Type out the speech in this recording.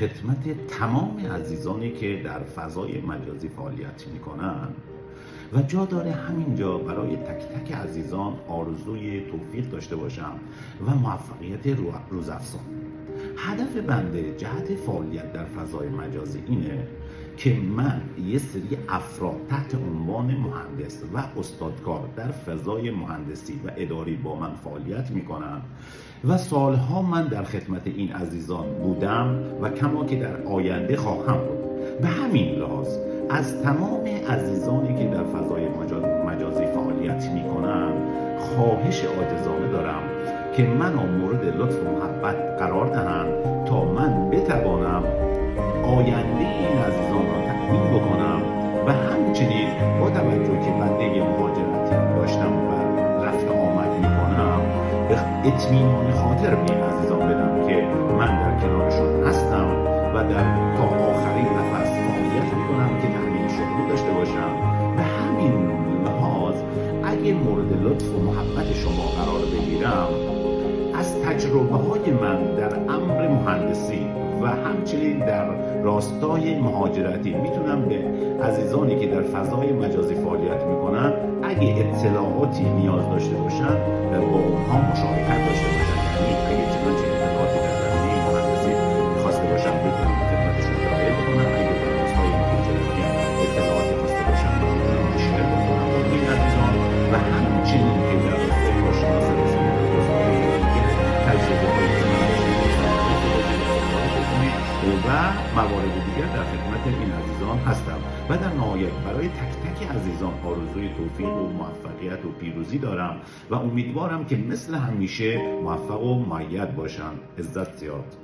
خدمت تمام عزیزانی که در فضای مجازی فعالیت میکنن و جا داره همینجا برای تک تک عزیزان آرزوی توفیق داشته باشم و موفقیت روزافزون. هدف بنده جهت فعالیت در فضای مجازی اینه که من یه سری افراد تحت عنوان مهندس و استادکار در فضای مهندسی و اداری با من فعالیت میکنن و سالها من در خدمت این عزیزان بودم و کما که در آینده خواهم بود. به همین لحاظ از تمام عزیزانی که در فضای مجازی فعالیت میکنن خواهش عاجزانه دارم که منو مورد لطف و محبت قرار دهند تا من بتوانم آینده این عزیزان را تأمین بکنم و همچنین با توجه که بنده مهاجرتی داشتم و رفت آمد میکنم اطمینان خاطر به این عزیزان بدم که من در کنارشون هستم و در تا آخرین نفس فعالیت میکنم که تأمین شغلی داشته باشم. به همین لحاظ اگه مورد لطف و محبت شما قرار بگیرم، از تجربه های من در امر مهندسی و همچنین در راستای مهاجرتی میتونم به عزیزانی که در فضای مجازی فعالیت میکنن اگه اطلاعاتی نیاز داشته باشن با اونها مشارکت داشته باشن. یعنی اگه چنانچه اطلاعاتی در زمینه مهندسی خواسته باشن میتونم خدمتشون ارائه بکنم. اگه در راستای مهاجرتی اطلاعاتی خواسته باشن میتونم شیر بکنم با این عزیزان و همچنین که در راستای کارشناسی و موارد دیگر در خدمت این عزیزان هستم و در نهایت برای تک تک عزیزان آرزوی توفیق و موفقیت و پیروزی دارم و امیدوارم که مثل همیشه موفق و مؤید باشن. عزت زیاد.